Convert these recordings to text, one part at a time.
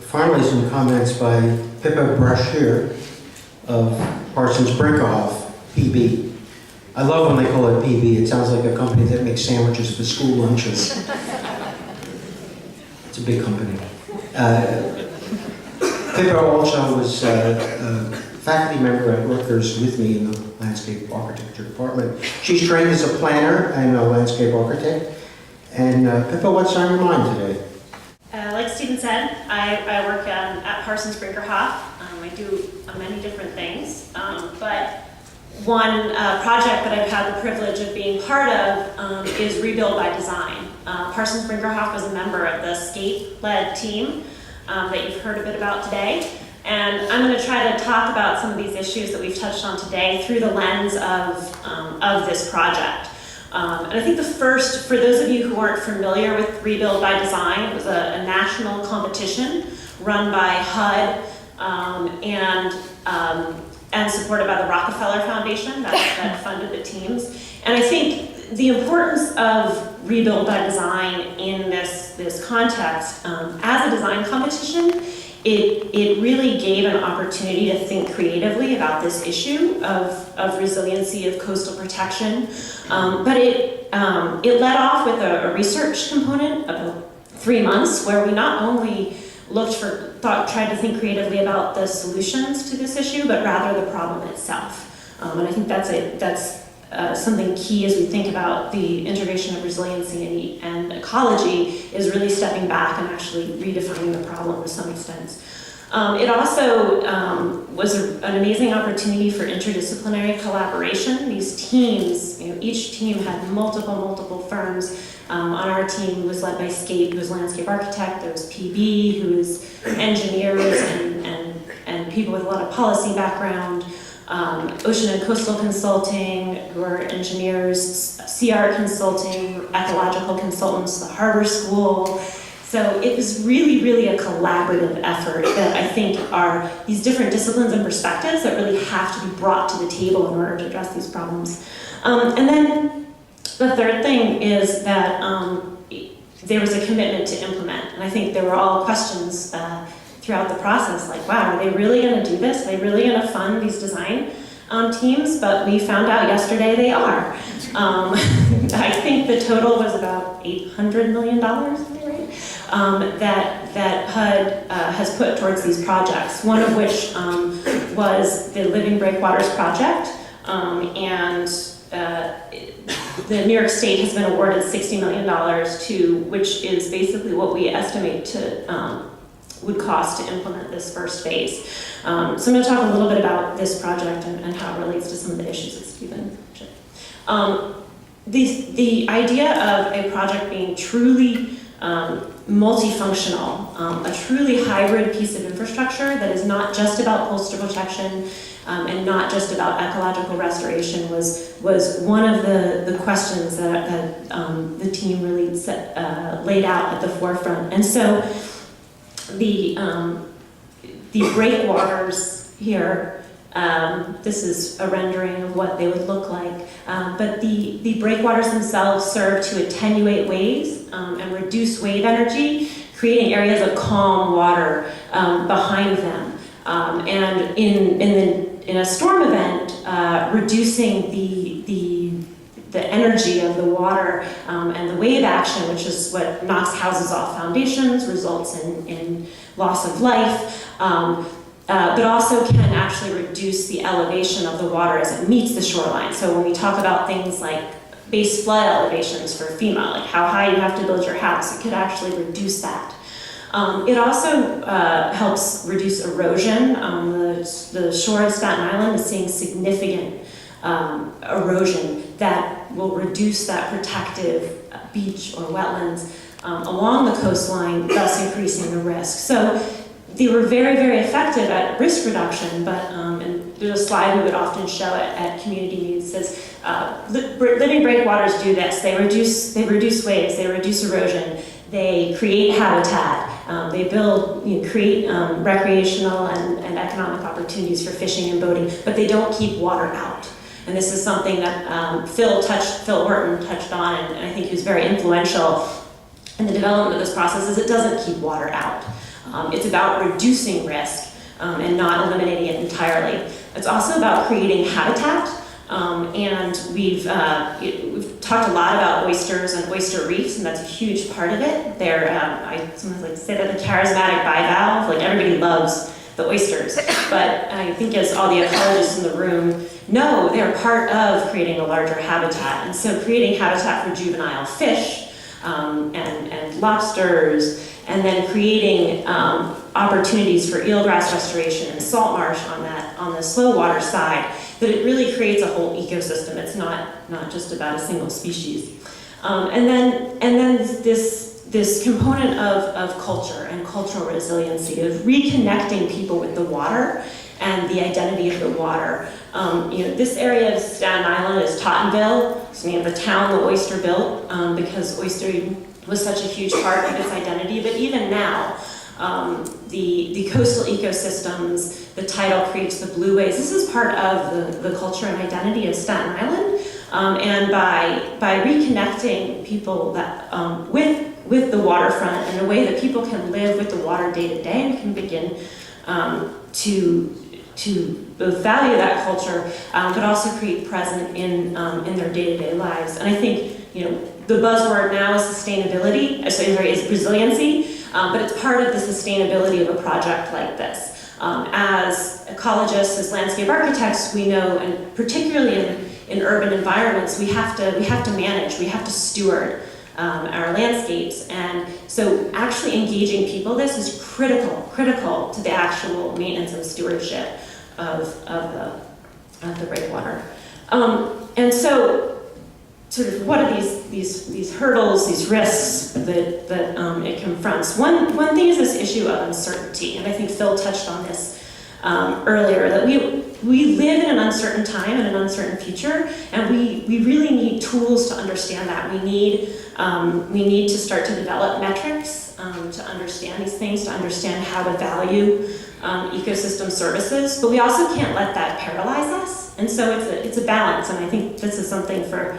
finally some comments by Pippa Brashear of Parsons Brinckerhoff, PB. I love when they call it PB. It sounds like a company that makes sandwiches for school lunches. It's a big company. Pippa also was a faculty member at Rutgers with me in the landscape architecture department. She's trained as a planner and a landscape architect. And Pippa, what's on your mind today? Like Stephen said, I work at Parsons Brinckerhoff. I do many different things, but one project that I've had the privilege of being part of is Rebuild by Design. Parsons Brinckerhoff was a member of the SCAPE-led team that you've heard a bit about today. And I'm going to try to talk about some of these issues that we've touched on today through the lens of this project. And I think the first, for those of you who aren't familiar with Rebuild by Design, it was a national competition run by HUD and supported by the Rockefeller Foundation that funded the teams. And I think the importance of Rebuild by Design in this context, as a design competition, it really gave an opportunity to think creatively about this issue of resiliency, of coastal protection. But it led off with a research component of 3 months where we not only tried to think creatively about the solutions to this issue, but rather the problem itself. And I think that's something key as we think about the integration of resiliency and ecology, is really stepping back and actually redefining the problem to some extent. It also was an amazing opportunity for interdisciplinary collaboration. These teams, each team had multiple firms. On our team was led by SCAPE, who was landscape architect. There was PB, who was engineers and people with a lot of policy background. Ocean and Coastal Consulting, who are engineers, CR Consulting, ecological consultants, the Harbor School. So it was really a collaborative effort that I think are these different disciplines and perspectives that really have to be brought to the table in order to address these problems. And then the third thing is that there was a commitment to implement. And I think there were all questions throughout the process, like, wow, are they really going to do this? Are they really going to fund these design teams? But we found out yesterday they are. I think the total was about $800 million, that HUD has put towards these projects, one of which was the Living Breakwaters project, and the New York State has been awarded $60 million which is basically what we estimate would cost to implement this first phase. So I'm going to talk a little bit about this project and how it relates to some of the issues that Stephen mentioned. The idea of a project being truly multifunctional, a truly hybrid piece of infrastructure that is not just about coastal protection and not just about ecological restoration was one of the questions that the team really laid out at the forefront. And so the breakwaters here, this is a rendering of what they would look like, but the breakwaters themselves serve to attenuate waves and reduce wave energy, creating areas of calm water behind them. And in a storm event, reducing the energy of the water and the wave action, which is what knocks houses off foundations, results in loss of life, but also can actually reduce the elevation of the water as it meets the shoreline. So when we talk about things like base flood elevations for FEMA, like how high you have to build your house, it could actually reduce that. It also helps reduce erosion. The shore of Staten Island is seeing significant erosion that will reduce that protective beach or wetlands along the coastline, thus increasing the risk. So they were very effective at risk reduction, but and there's a slide we would often show at community meetings that says living breakwaters do this. They reduce waves, they reduce erosion, they create habitat, they create recreational and economic opportunities for fishing and boating, but they don't keep water out. And this is something that Phil Orton touched on, and I think he was very influential in the development of this process, is it doesn't keep water out. It's about reducing risk and not eliminating it entirely. It's also about creating habitat. And we've talked a lot about oysters and oyster reefs, and that's a huge part of it. They're, I sometimes like to say that the charismatic bivalve, like everybody loves the oysters, but I think as all the ecologists in the room know, they're part of creating a larger habitat. And so creating habitat for juvenile fish and lobsters, and then creating opportunities for eelgrass restoration and salt marsh on the slow water side, that it really creates a whole ecosystem. It's not just about a single species. And then this component of culture and cultural resiliency, of reconnecting people with the water and the identity of the water. This area of Staten Island is Tottenville. It's the name of the town the oyster built, because oystering was such a huge part of its identity. But even now, the coastal ecosystems, the tidal creeks, the blueways, this is part of the culture and identity of Staten Island. And by reconnecting people that with the waterfront in a way that people can live with the water day to day and can begin to both value that culture, but also create present in their day-to-day lives. And I think the buzzword now is sustainability. Is resiliency. But it's part of the sustainability of a project like this. As ecologists, as landscape architects, we know, and particularly in urban environments, we have to manage, we have to steward our landscapes. And so actually engaging people this is critical to the actual maintenance and stewardship of the breakwater. And so sort of what are these hurdles, these risks that it confronts? One thing is this issue of uncertainty, and I think Phil touched on this earlier, that we live in an uncertain time and an uncertain future, and we really need tools to understand that. We need to start to develop metrics to understand these things, to understand how to value ecosystem services, but we also can't let that paralyze us. And so it's a balance, and I think this is something for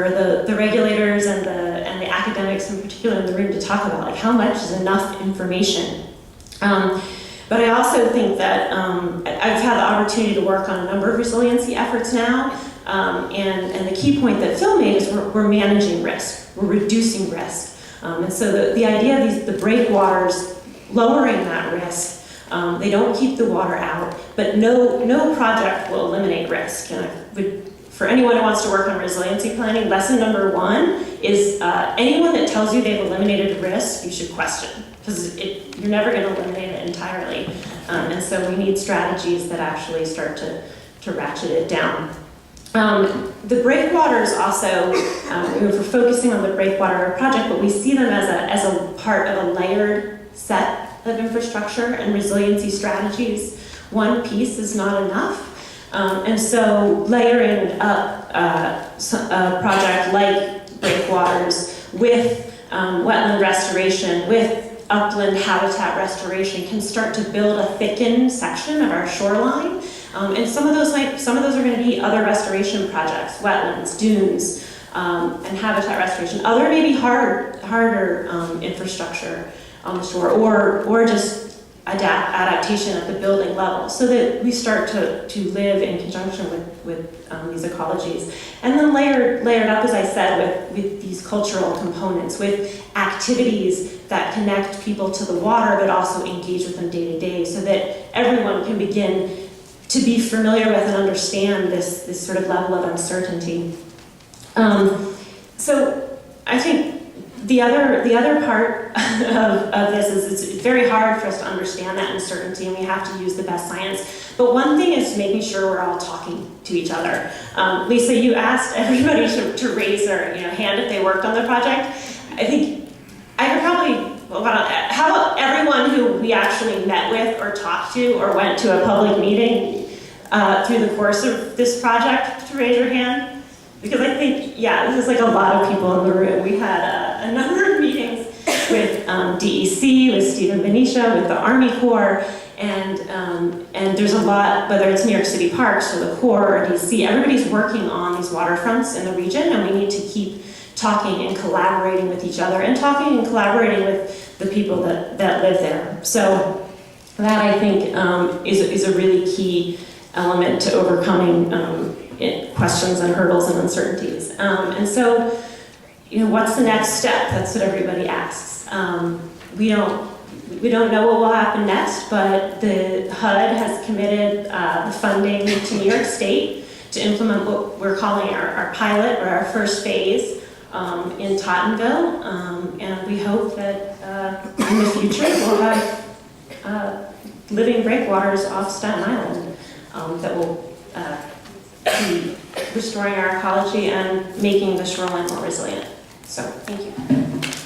the regulators and the academics in particular in the room to talk about, like how much is enough information. But I also think that I've had the opportunity to work on a number of resiliency efforts now, and the key point that Phil made is we're managing risk, we're reducing risk. And so the idea of the breakwaters lowering that risk, they don't keep the water out, but no project will eliminate risk. And for anyone who wants to work on resiliency planning, lesson number one is anyone that tells you they've eliminated risk, you should question, because you're never going to eliminate it entirely. And so we need strategies that actually start to ratchet it down. The breakwaters also, we're focusing on the breakwater project, but we see them as a part of a layered set of infrastructure and resiliency strategies. One piece is not enough. And so layering up a project like breakwaters with wetland restoration, with upland habitat restoration can start to build a thickened section of our shoreline. And some of those are going to be other restoration projects, wetlands, dunes, and habitat restoration. Other maybe harder infrastructure on the shore, or just adaptation at the building level, so that we start to live in conjunction with these ecologies. And then layered up, as I said, with these cultural components, with activities that connect people to the water, but also engage with them day to day, so that everyone can begin to be familiar with and understand this sort of level of uncertainty. So I think the other part of this is it's very hard for us to understand that uncertainty, and we have to use the best science. But one thing is making sure we're all talking to each other. Lisa, you asked everybody to raise their hand if they worked on the project. I think I could probably, how about everyone who we actually met with or talked to or went to a public meeting through the course of this project to raise your hand? Because I think, this is like a lot of people in the room. We had a number of meetings with DEC, with Stephen Benicia, with the Army Corps, and there's a lot, whether it's New York City Parks or the Corps or DEC, everybody's working on these waterfronts in the region, and we need to keep talking and collaborating with each other, and talking and collaborating with the people that live there. So that, I think, is a really key element to overcoming questions and hurdles and uncertainties. And so, what's the next step? That's what everybody asks. We don't know what will happen next, but the HUD has committed the funding to New York State to implement what we're calling our pilot, or our first phase, in Tottenville. And we hope that in the future we'll have living breakwaters off Staten Island that will be restoring our ecology and making the shoreline more resilient. So, thank you.